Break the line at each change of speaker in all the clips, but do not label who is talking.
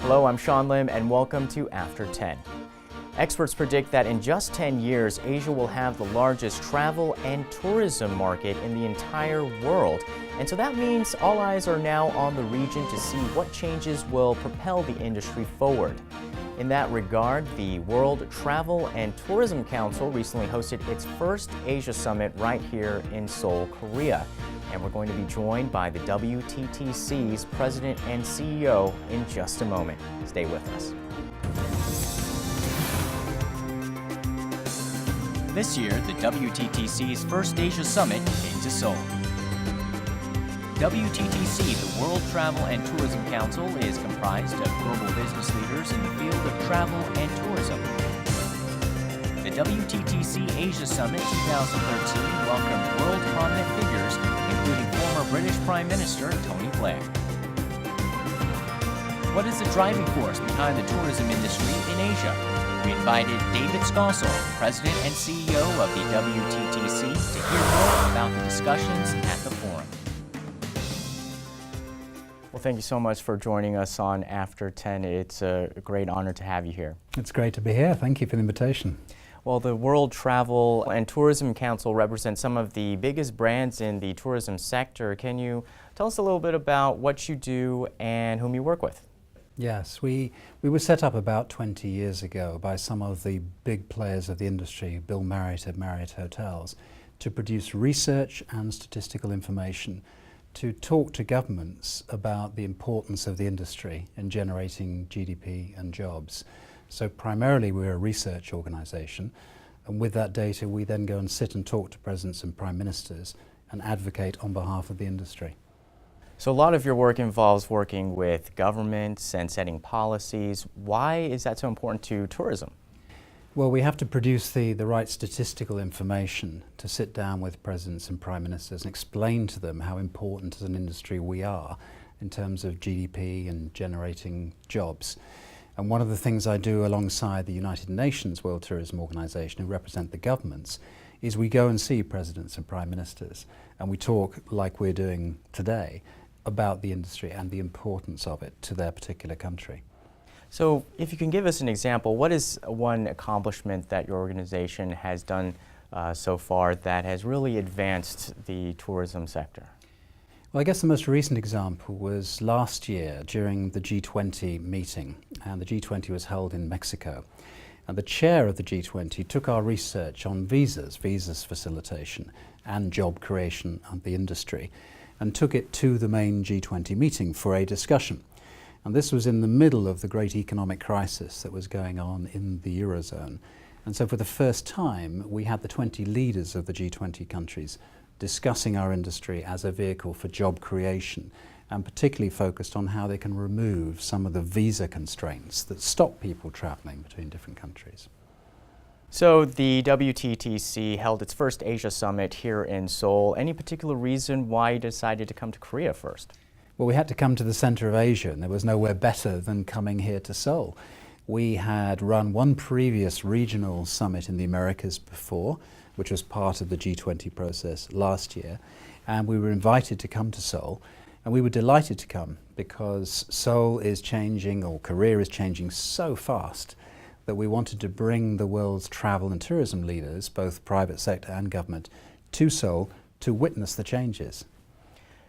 Hello, I'm Sean Lim, and welcome to After 10. Experts predict that in just 10 years, Asia will have the largest travel and tourism market in the entire world. And so that means all eyes are now on the region to see what changes will propel the industry forward. In that regard, the World Travel and Tourism Council recently hosted its first Asia Summit right here in Seoul, Korea. And we're going to be joined by the WTTC's President and CEO in just a moment. Stay with us. This year, the WTTC's first Asia Summit came to Seoul. WTTC, the World Travel and Tourism Council, is comprised of global business leaders in the field of travel and tourism. The WTTC Asia Summit 2013 welcomed world prominent figures, including former British Prime Minister Tony Blair. What is the driving force behind the tourism industry in Asia? We invited David Stossel, President and CEO of the WTTC, to hear more about the discussions at the forum. Well, thank you so much for joining us on After 10. It's a great honor to have you here.
It's great to be here. Thank you for the invitation.
Well, the World Travel and Tourism Council represents some of the biggest brands in the tourism sector. Can you tell us a little bit about what you do and whom you work with?
Yes, we were set up about 20 years ago by some of the big players of the industry, Bill Marriott at Marriott Hotels, to produce research and statistical information to talk to governments about the importance of the industry in generating GDP and jobs. So primarily we're a research organisation, and with that data we then go and sit and talk to presidents and prime ministers and advocate on behalf of the industry.
So a lot of your work involves working with governments and setting policies. Why is that so important to tourism?
Well, we have to produce the right statistical information to sit down with presidents and prime ministers and explain to them how important as an industry we are in terms of GDP and generating jobs. And one of the things I do alongside the United Nations World Tourism Organization, who represent the governments, is we go and see presidents and prime ministers and we talk, like we're doing today, about the industry and the importance of it to their particular country.
So if you can give us an example, what is one accomplishment that your organization has done so far that has really advanced the tourism sector?
Well, I guess the most recent example was last year during the G20 meeting, and the G20 was held in Mexico. And the chair of the G20 took our research on visas facilitation and job creation of the industry, and took it to the main G20 meeting for a discussion. And this was in the middle of the great economic crisis that was going on in the Eurozone. And so for the first time, we had the 20 leaders of the G20 countries discussing our industry as a vehicle for job creation, and particularly focused on how they can remove some of the visa constraints that stop people traveling between different countries.
So the WTTC held its first Asia Summit here in Seoul. Any particular reason why you decided to come to Korea first?
Well, we had to come to the center of Asia, and there was nowhere better than coming here to Seoul. We had run one previous regional summit in the Americas before, which was part of the G20 process last year, and we were invited to come to Seoul, and we were delighted to come because Seoul is changing, or Korea is changing so fast, that we wanted to bring the world's travel and tourism leaders, both private sector and government, to Seoul to witness the changes.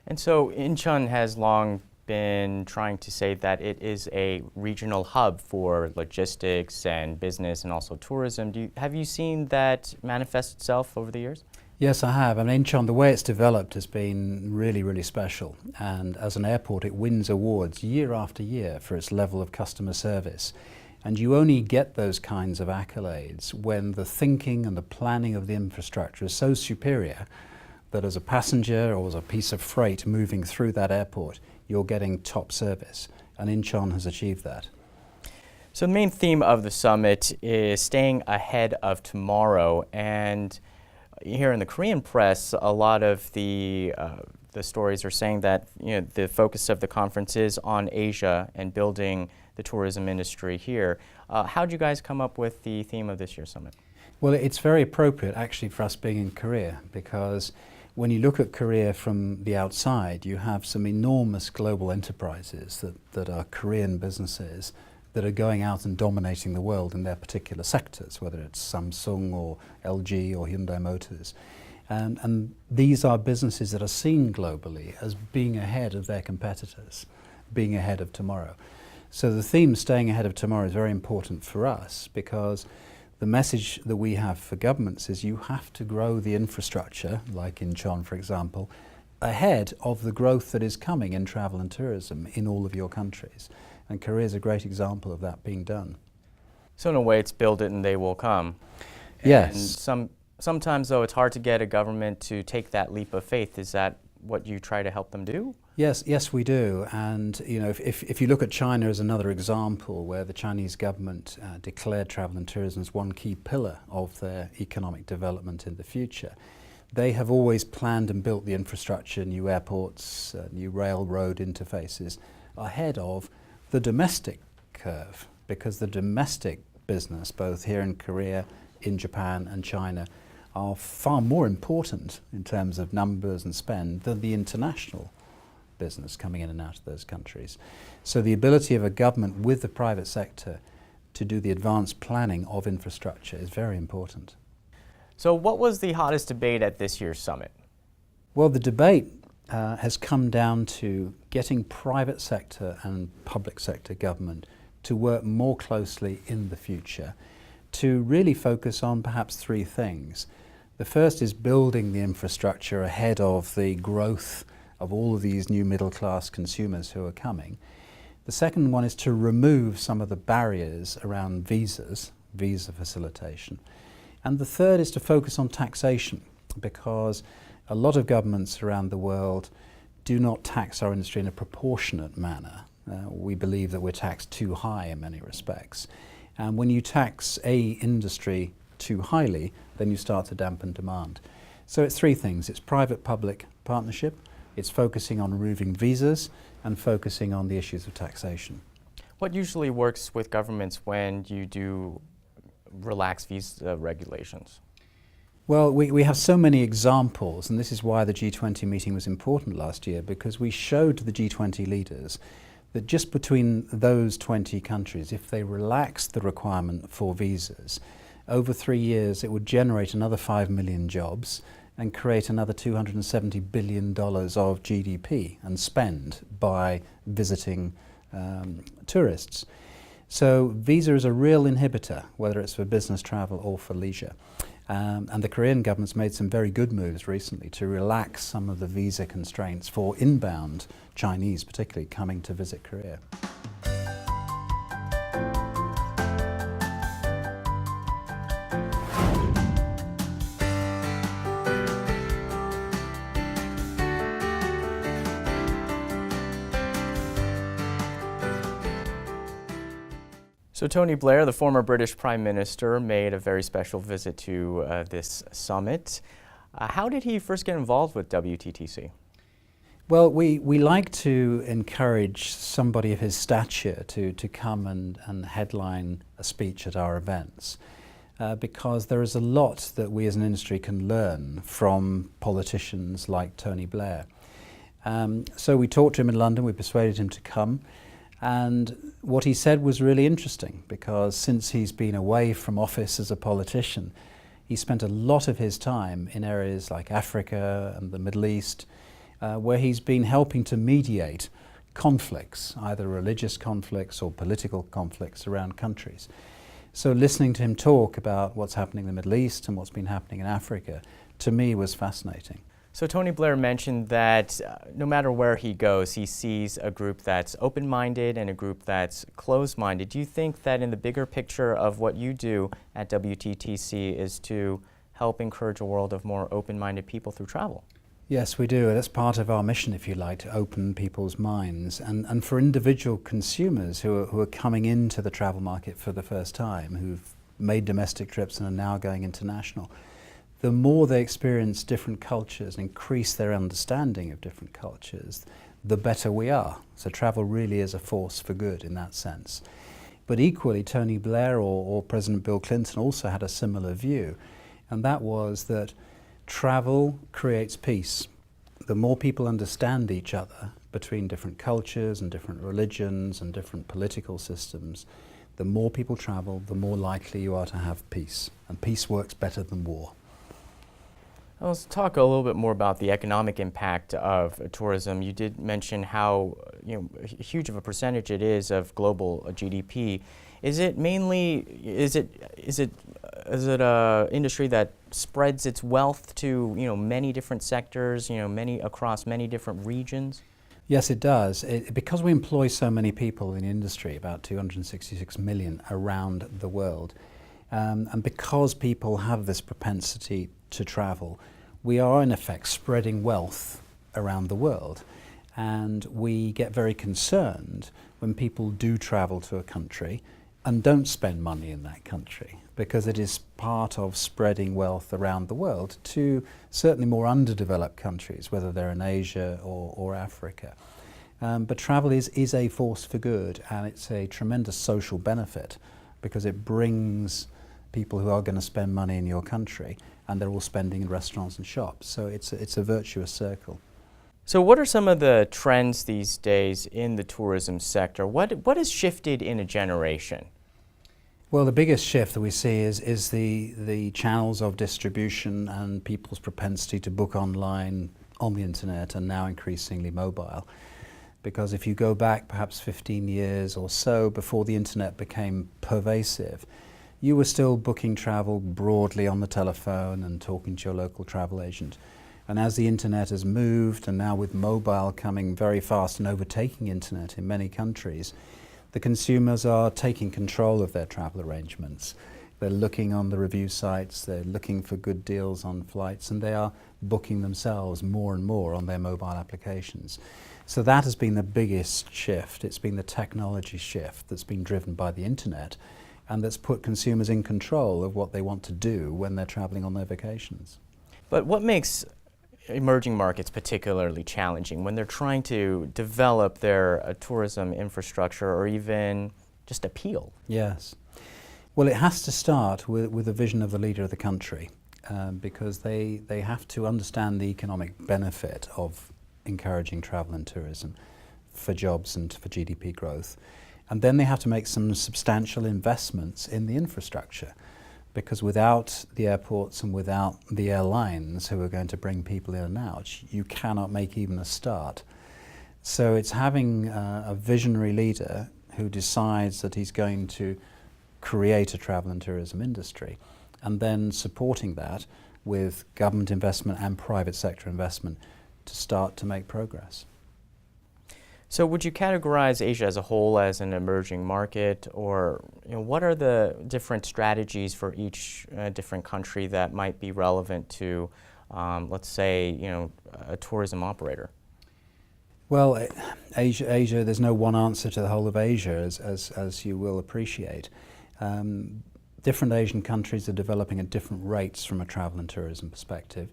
And so Incheon has long been trying to say that it is a regional hub for logistics and business and also tourism. Have you seen that manifest itself over the years?
Yes, I have. I mean, Incheon, the way it's developed has been really, really special. And as an airport, it wins awards year after year for its level of customer service. And you only get those kinds of accolades when the thinking and the planning of the infrastructure is so superior that as a passenger or as a piece of freight moving through that airport, you're getting top service. And Incheon has achieved that.
So the main theme of the summit is staying ahead of tomorrow. And here in the Korean press, a lot of the stories are saying that the focus of the conference is on Asia and building the tourism industry here. How did you guys come up with the theme of this year's summit?
Well, it's very appropriate actually for us being in Korea, because when you look at Korea from the outside, you have some enormous global enterprises that are Korean businesses that are going out and dominating the world in their particular sectors, whether it's Samsung or LG or Hyundai Motors. And these are businesses that are seen globally as being ahead of their competitors, being ahead of tomorrow. So the theme, staying ahead of tomorrow, is very important for us, because the message that we have for governments is you have to grow the infrastructure, like in Chon, for example, ahead of the growth that is coming in travel and tourism in all of your countries. And Korea is a great example of that being done.
So in a way, it's build it and they will come.
Yes.
And sometimes, though, it's hard to get a government to take that leap of faith. Is that what you try to help them do?
Yes, we do. And you know, if you look at China as another example, where the Chinese government declared travel and tourism as one key pillar of their economic development in the future, they have always planned and built the infrastructure, new airports, new railroad interfaces, ahead of the domestic curve, because the domestic business, both here in Korea, in Japan and China, are far more important in terms of numbers and spend than the international business coming in and out of those countries. So the ability of a government with the private sector to do the advanced planning of infrastructure is very important.
So what was the hottest debate at this year's summit?
Well, the debate has come down to getting private sector and public sector government to work more closely in the future, to really focus on perhaps three things. The first is building the infrastructure ahead of the growth of all of these new middle-class consumers who are coming. The second one is to remove some of the barriers around visas, visa facilitation. And the third is to focus on taxation, because a lot of governments around the world do not tax our industry in a proportionate manner. We believe that we're taxed too high in many respects. And when you tax a industry too highly, then you start to dampen demand. So it's three things. It's private-public partnership, it's focusing on removing visas, and focusing on the issues of taxation.
What usually works with governments when you do relax visa regulations?
Well, we have so many examples, and this is why the G20 meeting was important last year, because we showed the G20 leaders that just between those 20 countries, if they relaxed the requirement for visas, over 3 years it would generate another 5 million jobs and create another $270 billion of GDP and spend by visiting tourists. So visa is a real inhibitor, whether it's for business travel or for leisure. And the Korean government's made some very good moves recently to relax some of the visa constraints for inbound Chinese, particularly, coming to visit Korea.
So Tony Blair, the former British Prime Minister, made a very special visit to this summit. How did he first get involved with WTTC?
Well, we like to encourage somebody of his stature to come and headline a speech at our events, because there is a lot that we as an industry can learn from politicians like Tony Blair. So we talked to him in London, we persuaded him to come. And what he said was really interesting, because since he's been away from office as a politician, he spent a lot of his time in areas like Africa and the Middle East, where he's been helping to mediate conflicts, either religious conflicts or political conflicts around countries. So listening to him talk about what's happening in the Middle East and what's been happening in Africa, to me was fascinating.
So Tony Blair mentioned that no matter where he goes, he sees a group that's open-minded and a group that's closed-minded. Do you think that in the bigger picture of what you do at WTTC is to help encourage a world of more open-minded people through travel?
Yes, we do. That's part of our mission, if you like, to open people's minds. And for individual consumers who are coming into the travel market for the first time, who've made domestic trips and are now going international, the more they experience different cultures and increase their understanding of different cultures, the better we are. So travel really is a force for good in that sense. But equally, Tony Blair or President Bill Clinton also had a similar view, and that was that travel creates peace. The more people understand each other between different cultures and different religions and different political systems, the more people travel, the more likely you are to have peace. And peace works better than war.
Let's talk a little bit more about the economic impact of tourism. You did mention how huge of a percentage it is of global GDP. Is it mainly is it a industry that spreads its wealth to many different sectors, across many different regions?
Yes, it does. Because we employ so many people in the industry, about 266 million around the world, and because people have this propensity to travel, we are in effect spreading wealth around the world. And we get very concerned when people do travel to a country and don't spend money in that country, because it is part of spreading wealth around the world to certainly more underdeveloped countries, whether they're in Asia or Africa. But travel is a force for good, and it's a tremendous social benefit because it brings people who are going to spend money in your country, and they're all spending in restaurants and shops. So it's a virtuous circle.
So what are some of the trends these days in the tourism sector? What has shifted in a generation?
Well, the biggest shift that we see is the channels of distribution and people's propensity to book online, on the internet, and now increasingly mobile. Because if you go back perhaps 15 years or so before the internet became pervasive, you were still booking travel broadly on the telephone and talking to your local travel agent. And as the internet has moved, and now with mobile coming very fast and overtaking internet in many countries, the consumers are taking control of their travel arrangements. They're looking on the review sites, they're looking for good deals on flights, and they are booking themselves more and more on their mobile applications. So that has been the biggest shift. It's been the technology shift that's been driven by the internet, and that's put consumers in control of what they want to do when they're traveling on their vacations.
But what makes emerging markets particularly challenging when they're trying to develop their tourism infrastructure or even just appeal?
Yes. Well, it has to start with the vision of the leader of the country, because they have to understand the economic benefit of encouraging travel and tourism for jobs and for GDP growth. And then they have to make some substantial investments in the infrastructure, because without the airports and without the airlines who are going to bring people in and out, you cannot make even a start. So it's having a visionary leader who decides that he's going to create a travel and tourism industry, and then supporting that with government investment and private sector investment to start to make progress.
So would you categorize Asia as a whole as an emerging market, or what are the different strategies for each different country that might be relevant to, let's say, a tourism operator?
Well, Asia, there's no one answer to the whole of Asia, as you will appreciate. Different Asian countries are developing at different rates from a travel and tourism perspective.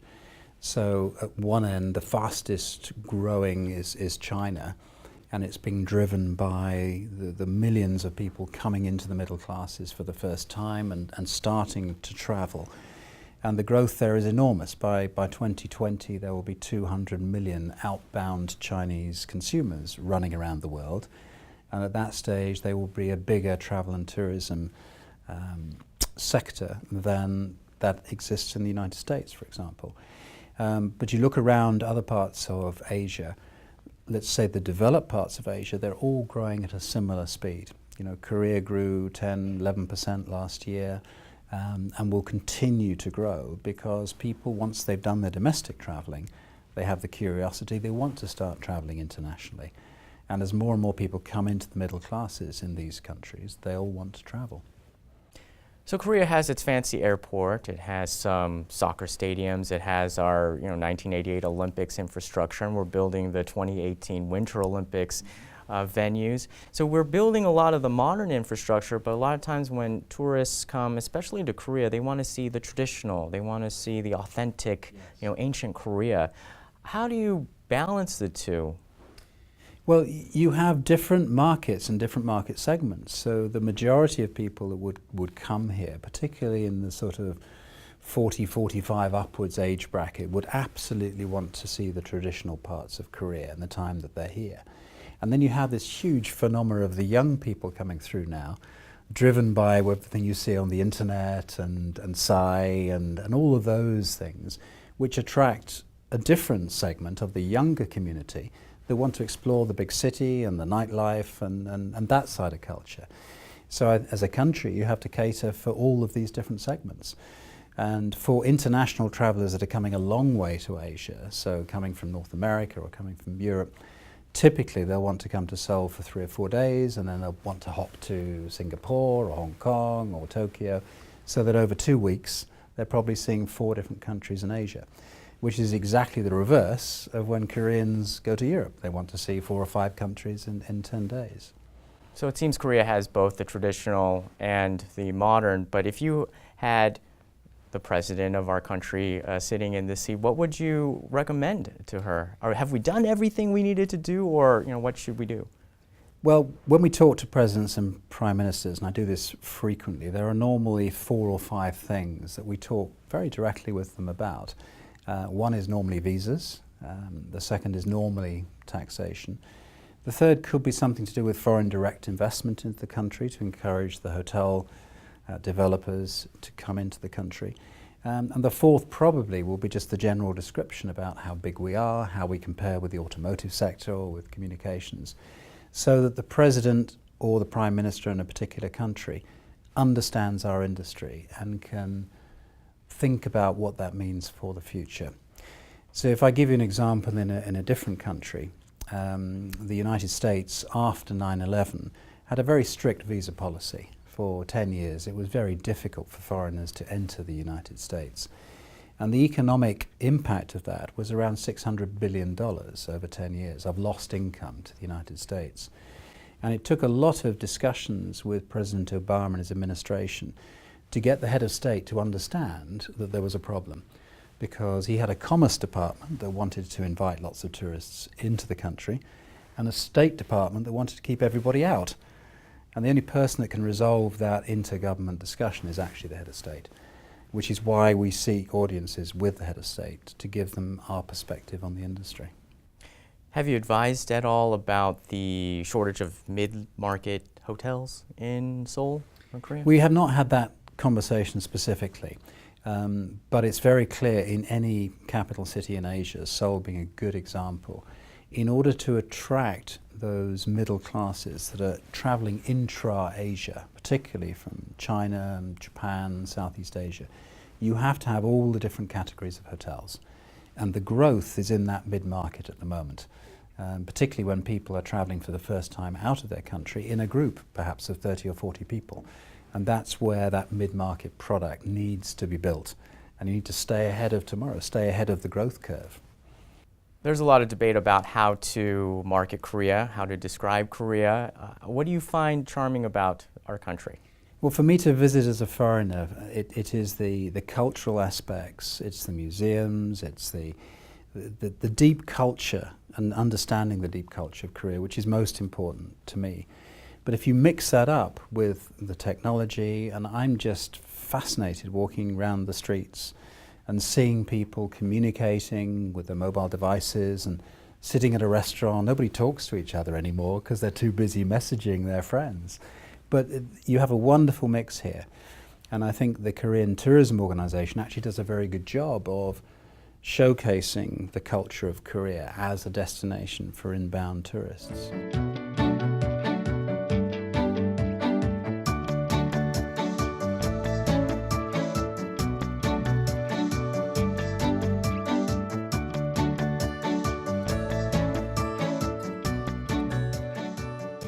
So at one end, the fastest growing is China, and it's being driven by the millions of people coming into the middle classes for the first time and starting to travel. And the growth there is enormous. By 2020, there will be 200 million outbound Chinese consumers running around the world. And at that stage, they will be a bigger travel and tourism sector than that exists in the United States, for example. But you look around other parts of Asia, let's say the developed parts of Asia, they're all growing at a similar speed. Korea grew 10, 11% last year, and will continue to grow because people, once they've done their domestic traveling, they have the curiosity, they want to start traveling internationally. And as more and more people come into the middle classes in these countries, they all want to travel.
So Korea has its fancy airport, it has some soccer stadiums, it has our 1988 Olympics infrastructure, and we're building the 2018 Winter Olympics venues. So we're building a lot of the modern infrastructure, but a lot of times when tourists come, especially to Korea, they want to see the traditional, they want to see the authentic, ancient Korea. How do you balance the two?
Well, you have different markets and different market segments. So the majority of people that would come here, particularly in the sort of 40, 45 upwards age bracket would absolutely want to see the traditional parts of Korea and the time that they're here. And then you have this huge phenomena of the young people coming through now, driven by everything you see on the internet and Psy and all of those things, which attract a different segment of the younger community that want to explore the big city and the nightlife and that side of culture. So as a country, you have to cater for all of these different segments. And for international travellers that are coming a long way to Asia, so coming from North America or coming from Europe, typically they'll want to come to Seoul for 3 or 4 days, and then they'll want to hop to Singapore or Hong Kong or Tokyo, so that over 2 weeks they're probably seeing 4 different countries in Asia, which is exactly the reverse of when Koreans go to Europe. They want to see 4 or 5 countries in 10 days.
So it seems Korea has both the traditional and the modern, but if you had the president of our country sitting in this seat, what would you recommend to her? Or have we done everything we needed to do, or what should we do?
Well, when we talk to presidents and prime ministers, and I do this frequently, there are normally 4 or 5 things that we talk very directly with them about. One is normally visas, the second is normally taxation. The third could be something to do with foreign direct investment into the country to encourage the hotel developers to come into the country. And the fourth probably will be just the general description about how big we are, how we compare with the automotive sector or with communications, so that the president or the prime minister in a particular country understands our industry and can think about what that means for the future. So if I give you an example in a different country, the United States after 9/11 had a very strict visa policy. For 10 years it was very difficult for foreigners to enter the United States. And the economic impact of that was around $600 billion over 10 years of lost income to the United States. And it took a lot of discussions with President Obama and his administration to get the head of state to understand that there was a problem, because he had a commerce department that wanted to invite lots of tourists into the country and a state department that wanted to keep everybody out. And the only person that can resolve that intergovernment discussion is actually the head of state, which is why we seek audiences with the head of state to give them our perspective on the industry.
Have you advised at all about the shortage of mid-market hotels in Seoul, North Korea?
We have not had that conversation specifically, but it's very clear in any capital city in Asia, Seoul being a good example, in order to attract those middle classes that are traveling intra-Asia, particularly from China and Japan, Southeast Asia, you have to have all the different categories of hotels. And the growth is in that mid-market at the moment, particularly when people are traveling for the first time out of their country in a group, perhaps of 30 or 40 people. And that's where that mid-market product needs to be built. And you need to stay ahead of tomorrow, stay ahead of the growth curve.
There's a lot of debate about how to market Korea, how to describe Korea. What do you find charming about our country?
Well, for me to visit as a foreigner, it is the cultural aspects, it's the museums, it's the deep culture and understanding the deep culture of Korea, which is most important to me. But if you mix that up with the technology, and I'm just fascinated walking around the streets and seeing people communicating with their mobile devices and sitting at a restaurant. Nobody talks to each other anymore because they're too busy messaging their friends. But you have a wonderful mix here. And I think the Korean Tourism Organization actually does a very good job of showcasing the culture of Korea as a destination for inbound tourists.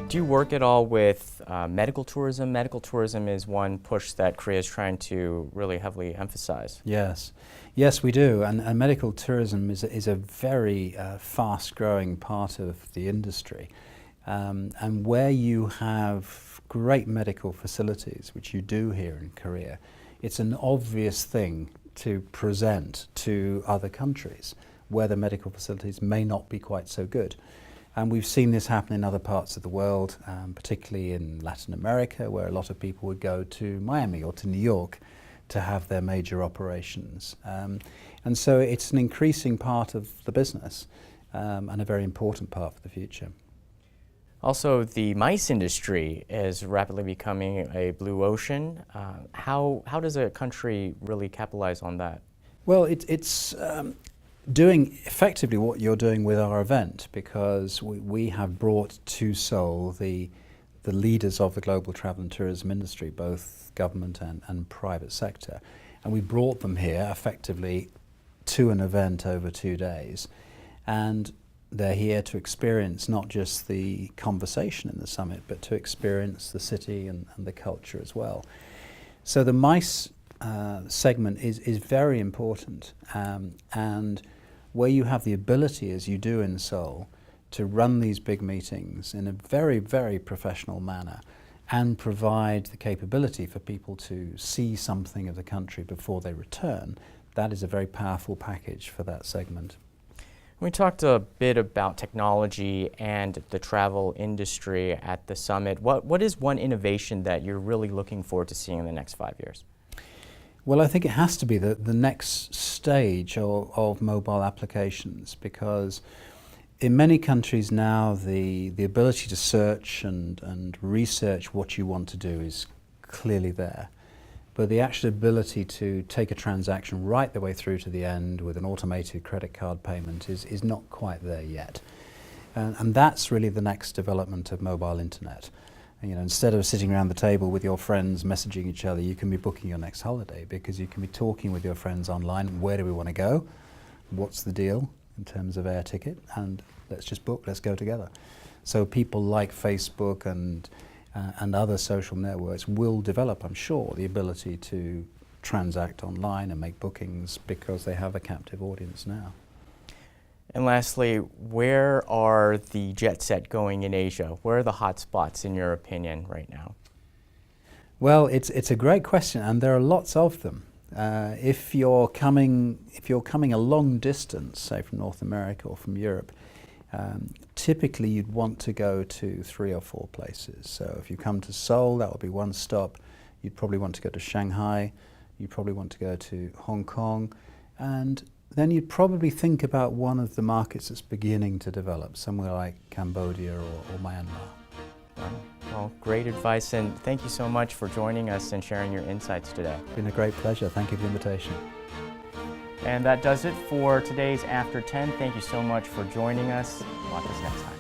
Do you work at all with medical tourism? Medical tourism is one push that Korea is trying to really heavily emphasize.
Yes, yes, we do. And medical tourism is a very fast-growing part of the industry. And where you have great medical facilities, which you do here in Korea, it's an obvious thing to present to other countries where the medical facilities may not be quite so good. And we've seen this happen in other parts of the world, particularly in Latin America, where a lot of people would go to Miami or to New York to have their major operations. And so it's an increasing part of the business and a very important part for the future.
Also, the MICE industry is rapidly becoming a blue ocean. How does a country really capitalize on that?
Well, it's doing effectively what you're doing with our event, because we have brought to Seoul the leaders of the global travel and tourism industry, both government and private sector. And we brought them here effectively to an event over 2 days. And they're here to experience not just the conversation in the summit, but to experience the city and the culture as well. So the MICE segment is very important, and where you have the ability, as you do in Seoul, to run these big meetings in a very, very professional manner and provide the capability for people to see something of the country before they return, that is a very powerful package for that segment.
We talked a bit about technology and the travel industry at the summit. What is one innovation that you're really looking forward to seeing in the next 5 years?
Well, I think it has to be the next stage of mobile applications, because in many countries now the ability to search and research what you want to do is clearly there. But the actual ability to take a transaction right the way through to the end with an automated credit card payment is not quite there yet. And that's really the next development of mobile internet. You know, instead of sitting around the table with your friends messaging each other, you can be booking your next holiday, because you can be talking with your friends online. Where do we want to go? What's the deal in terms of air ticket? And let's just book, let's go together. So people like Facebook and other social networks will develop, I'm sure, the ability to transact online and make bookings because they have a captive audience now.
And lastly, where are the jet set going in Asia? Where are the hot spots, in your opinion, right now?
Well, it's a great question, and there are lots of them. If you're coming a long distance, say from North America or from Europe, typically you'd want to go to 3 or 4 places. So if you come to Seoul, that would be one stop. You'd probably want to go to Shanghai. You'd probably want to go to Hong Kong. And then you'd probably think about one of the markets that's beginning to develop, somewhere like Cambodia or Myanmar.
Well, great advice, and thank you so much for joining us and sharing your insights today.
It's been a great pleasure. Thank you for the invitation.
And that does it for today's After 10. Thank you so much for joining us. Watch us next time.